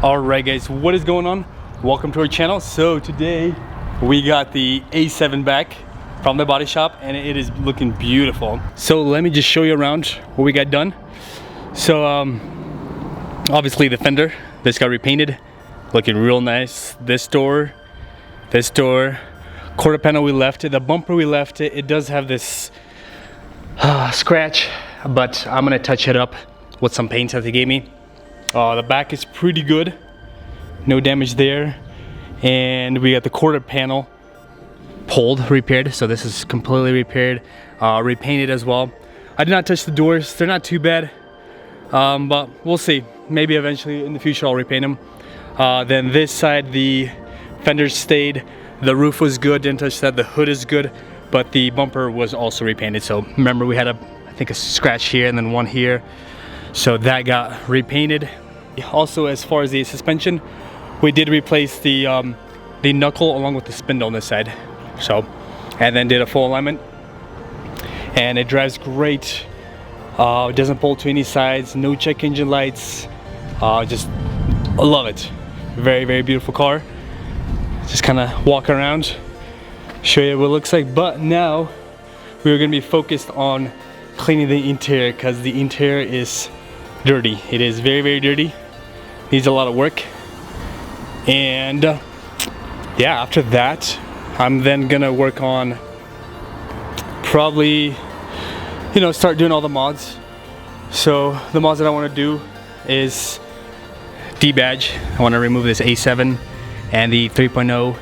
Alright guys, what is going on? Welcome to our channel. So today we got the A7 back from the body shop and it is looking beautiful. So let me just show you around what we got done. So obviously the fender, this got repainted, looking real nice. This door, quarter panel we left it, the bumper we left it. It does have this scratch, but I'm gonna touch it up with some paints that they gave me. The back is pretty good, no damage there, and we got the quarter panel pulled, repaired, so this is completely repaired, repainted as well. I did not touch the doors, they're not too bad, but we'll see. Maybe eventually in the future I'll repaint them. Then this side, the fenders stayed, the roof was good, didn't touch that, the hood is good, but the bumper was also repainted. So remember we had I think a scratch here and then one here, so that got repainted. Also, as far as the suspension, we did replace the knuckle along with the spindle on this side. So, and then did a full alignment, and it drives great. It doesn't pull to any sides, no check engine lights. Just I love it. Very, very beautiful car. Just kind of walk around, show you what it looks like. But now we're gonna be focused on cleaning the interior because the interior is dirty. It is very, very dirty. Needs a lot of work. And yeah, after that I'm then gonna work on probably, you know, start doing all the mods. So the mods that I want to do is debadge. I want to remove this A7 and the 3.0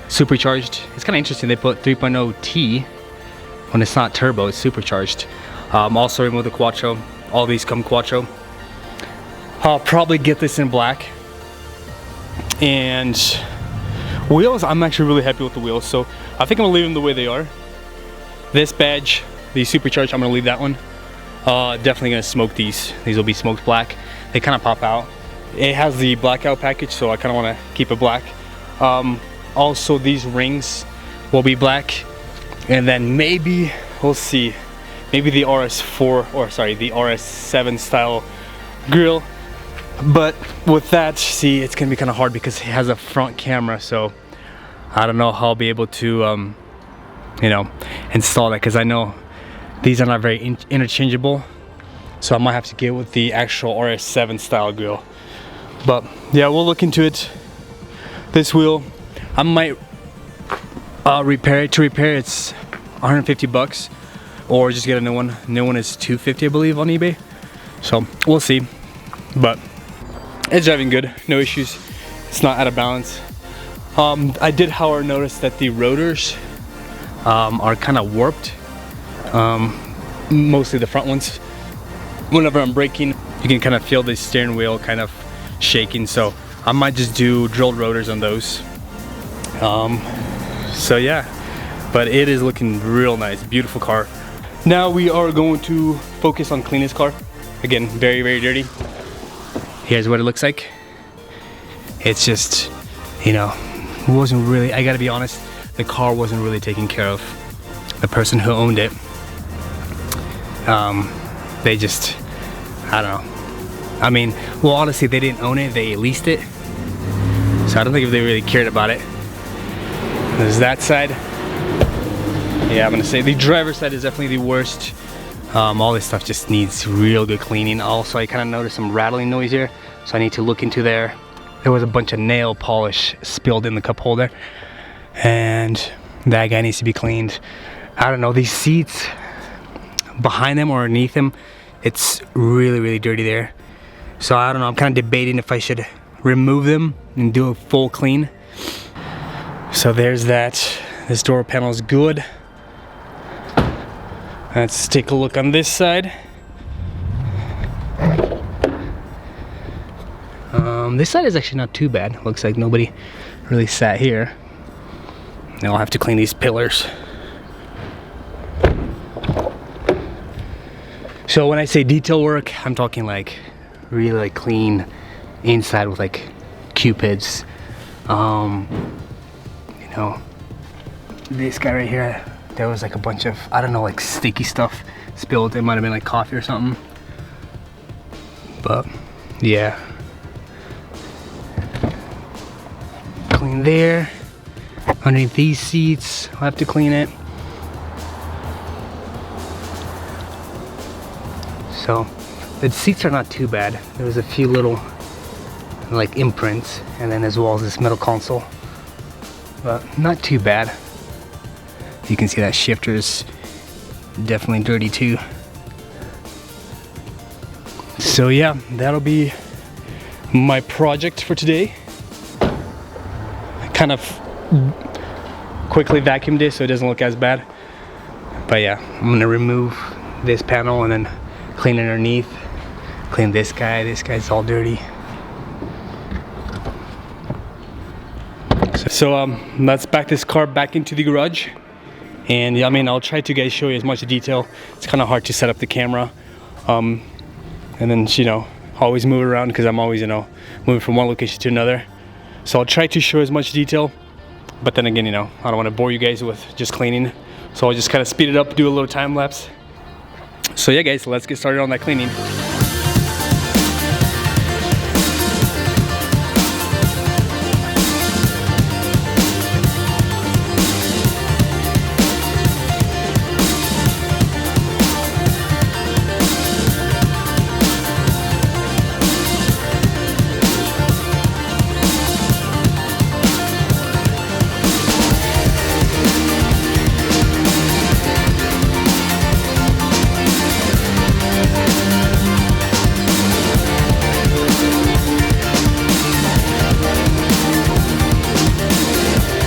supercharged. It's kind of interesting they put 3.0T when it's not turbo, it's supercharged. Also remove the Quattro. All these come Quattro. I'll probably get this in black. And wheels, I'm actually really happy with the wheels, so I think I'm gonna leave them the way they are. This badge, the supercharged, I'm gonna leave that one. Definitely gonna smoke these. These will be smoked black. They kind of pop out. It has the blackout package, so I kind of want to keep it black. Also, these rings will be black, and then maybe we'll see. Maybe the RS4, or sorry, the RS7 style grille. But with that, see, it's gonna be kind of hard because it has a front camera, so I don't know how I'll be able to, you know, install that, because I know these are not very interchangeable. So I might have to get with the actual RS7 style grille. But yeah, we'll look into it. This wheel, I might repair it. To repair, it's 150 bucks. Or just get a new one. New one is 250, I believe, on eBay. So we'll see. But it's driving good, no issues. It's not out of balance. I did, however, notice that the rotors are kind of warped. Mostly the front ones. Whenever I'm braking, you can kind of feel the steering wheel kind of shaking. So I might just do drilled rotors on those. So yeah, but it is looking real nice, beautiful car. Now we are going to focus on cleaning this car. Again, very, very dirty. Here's what it looks like. It's just, you know, wasn't really, I gotta be honest, the car wasn't really taken care of. The person who owned it, they just, I don't know. I mean, well, honestly, they didn't own it, they leased it. So I don't think if they really cared about it. There's that side. Yeah, I'm gonna say the driver's side is definitely the worst. All this stuff just needs real good cleaning. Also, I kind of noticed some rattling noise here, so I need to look into there. There was a bunch of nail polish spilled in the cup holder, and that guy needs to be cleaned. I don't know, these seats behind them or underneath them, it's really, really dirty there. So I don't know, I'm kind of debating if I should remove them and do a full clean. So there's that. This door panel is good. Let's take a look on this side. This side is actually not too bad. Looks like nobody really sat here. Now I'll have to clean these pillars. So when I say detail work, I'm talking like really like clean inside with like cupids. You know, this guy right here, there was like a bunch of, I don't know, like sticky stuff spilled. It might have been like coffee or something. But yeah, clean there. Underneath these seats, I'll have to clean it. So the seats are not too bad. There was a few little like imprints, and then as well as this metal console, but not too bad. You can see that shifter is definitely dirty too. So yeah, that'll be my project for today. I kind of quickly vacuumed it so it doesn't look as bad. But yeah, I'm gonna remove this panel and then clean underneath. Clean this guy. This guy's all dirty. So let's back this car back into the garage. And I mean, I'll try to guys show you as much detail. It's kind of hard to set up the camera. And then, you know, always move around because I'm always, you know, moving from one location to another. So I'll try to show as much detail. But then again, you know, I don't want to bore you guys with just cleaning. So I'll just kind of speed it up, do a little time lapse. So yeah guys, let's get started on that cleaning.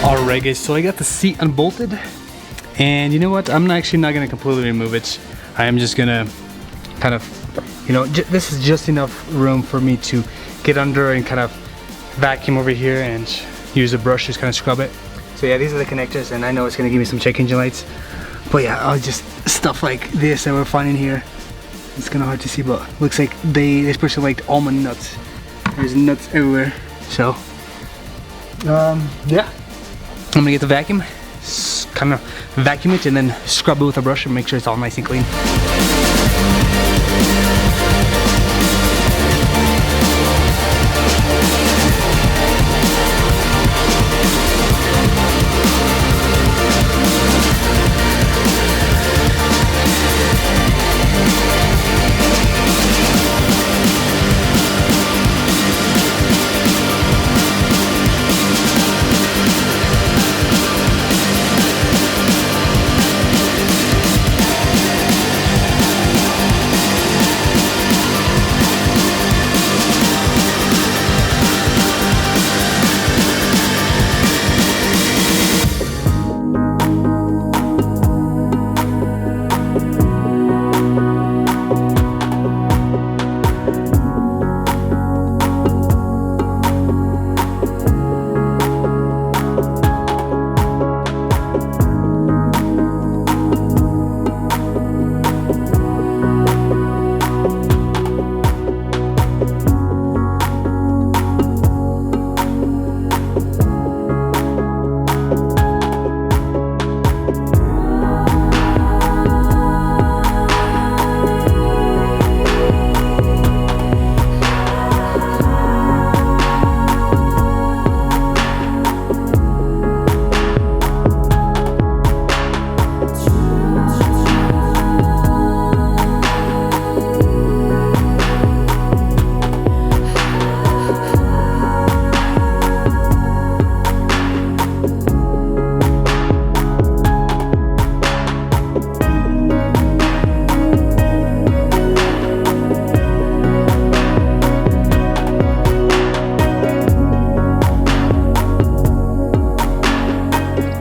Alright guys, so I got the seat unbolted, and you know what, I'm actually not going to completely remove it. I am just going to kind of, you know, this is just enough room for me to get under and kind of vacuum over here and use a brush to kind of scrub it. So yeah, these are the connectors, and I know it's going to give me some check engine lights, but yeah, I'll just stuff like this that we're finding here. It's kind of hard to see, but looks like this person liked almond nuts. There's nuts everywhere. So yeah, I'm gonna get the vacuum, kind of vacuum it, and then scrub it with a brush and make sure it's all nice and clean.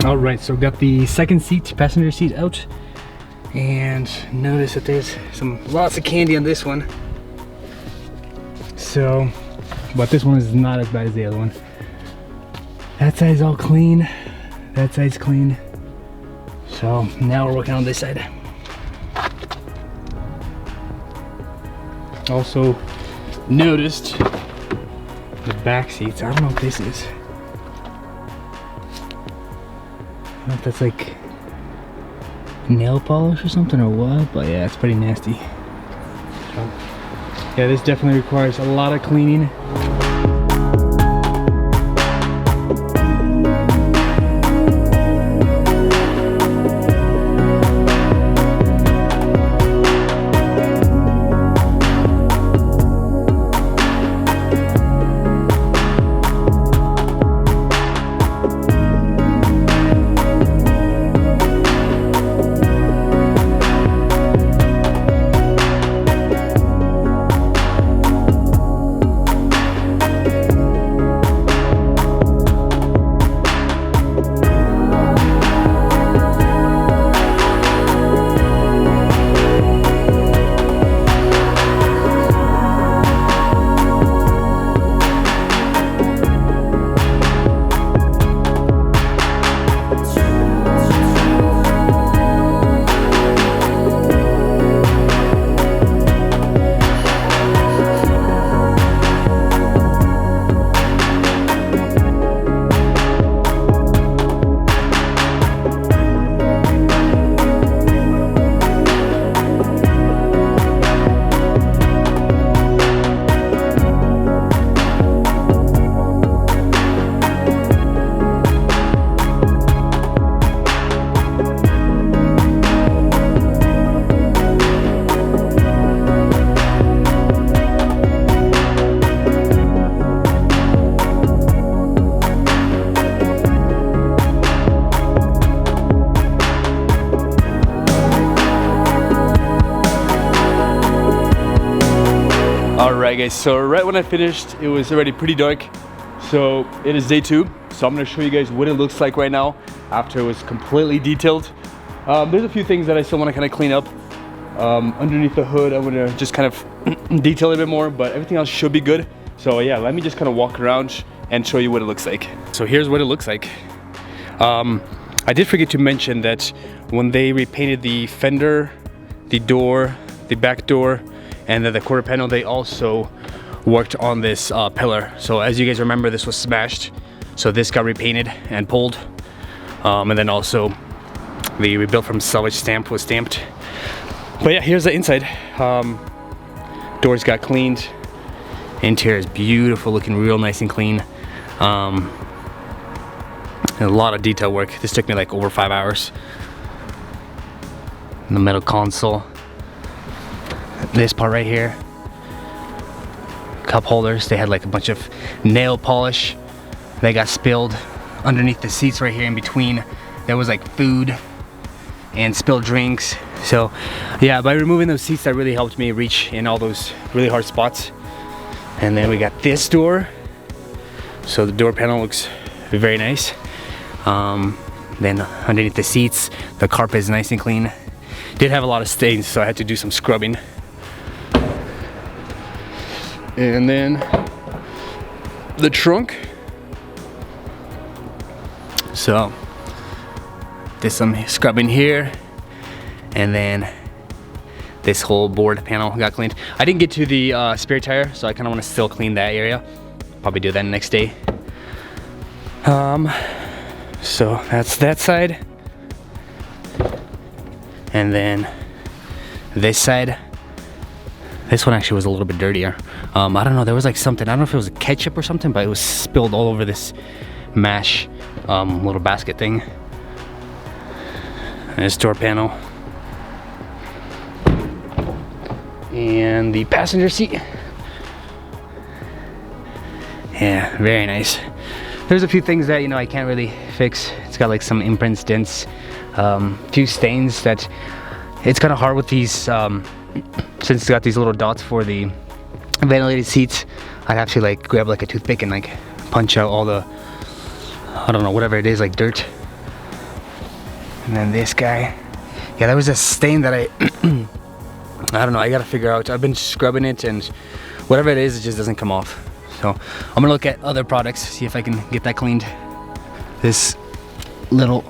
Alright, so got the second seat, passenger seat out, and notice that there's lots of candy on this one. So, but this one is not as bad as the other one. That side's all clean, that side's clean. So now we're working on this side. Also noticed the back seats. I don't know what this is. I don't know if that's like nail polish or something or what, but yeah, it's pretty nasty. So, yeah, this definitely requires a lot of cleaning. Alright guys, so right when I finished, it was already pretty dark. So it is day 2. So I'm gonna show you guys what it looks like right now after it was completely detailed. There's a few things that I still wanna kind of clean up. Underneath the hood, I'm gonna just kind of detail it a bit more, but everything else should be good. So yeah, let me just kind of walk around and show you what it looks like. So here's what it looks like. I did forget to mention that when they repainted the fender, the door, the back door, and then the quarter panel, they also worked on this pillar. So as you guys remember, this was smashed. So this got repainted and pulled. And then also the rebuilt from salvage stamp was stamped. But yeah, here's the inside. Doors got cleaned. Interior is beautiful, looking real nice and clean. And a lot of detail work. This took me like over 5 hours. And the metal console. This part right here, cup holders, they had like a bunch of nail polish. They got spilled underneath the seats right here. In between there was like food and spilled drinks. So yeah, by removing those seats, that really helped me reach in all those really hard spots. And then we got this door, so the door panel looks very nice. Then underneath the seats, the carpet is nice and clean. Did have a lot of stains, so I had to do some scrubbing. And then the trunk. So did some scrubbing here, and then this whole board panel got cleaned. I didn't get to the spare tire, so I kind of want to still clean that area. Probably do that next day. So that's that side, and then this side. This one actually was a little bit dirtier. I don't know, there was like something, I don't know if it was ketchup or something, but it was spilled all over this mash little basket thing. And this door panel. And the passenger seat. Yeah, very nice. There's a few things that, you know, I can't really fix. It's got like some imprints, dents, few stains that it's kind of hard with these, since it's got these little dots for the ventilated seats. I'd have to like grab like a toothpick and like punch out all the, I don't know, whatever it is, like dirt. And then this guy, yeah, there was a stain that I don't know, I gotta figure out. I've been scrubbing it, and whatever it is, it just doesn't come off. So I'm gonna look at other products, see if I can get that cleaned. This little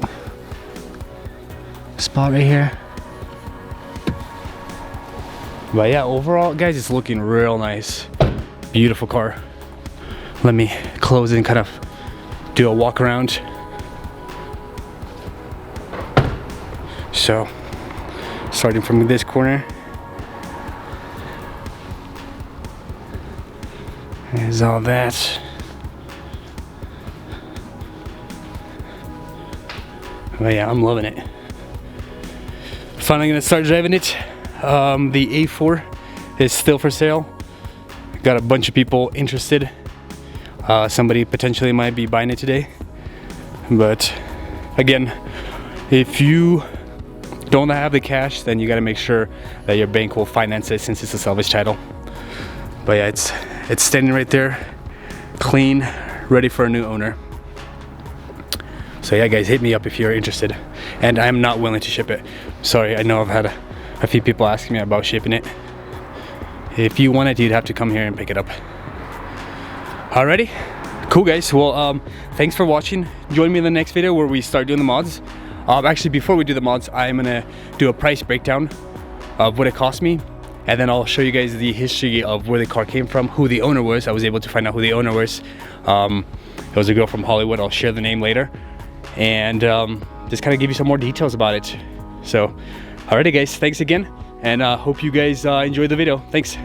spot right here. But yeah, overall, guys, it's looking real nice. Beautiful car. Let me close it and kind of do a walk around. So, starting from this corner. There's all that. But yeah, I'm loving it. Finally gonna start driving it. The A4 is still for sale. Got a bunch of people interested. Somebody potentially might be buying it today. But again, if you don't have the cash, then you got to make sure that your bank will finance it, since it's a salvage title. But yeah, it's standing right there, clean, ready for a new owner. So yeah, guys, hit me up if you're interested. And I'm not willing to ship it. Sorry, I know I've had a few people asking me about shipping it. If you want it, you'd have to come here and pick it up. Alrighty, cool guys. Well, thanks for watching. Join me in the next video where we start doing the mods. Actually, before we do the mods, I'm gonna do a price breakdown of what it cost me, and then I'll show you guys the history of where the car came from, who the owner was. I was able to find out who the owner was. It was a girl from Hollywood. I'll share the name later, and just kind of give you some more details about it. So alrighty guys, thanks again, and hope you guys enjoyed the video. Thanks.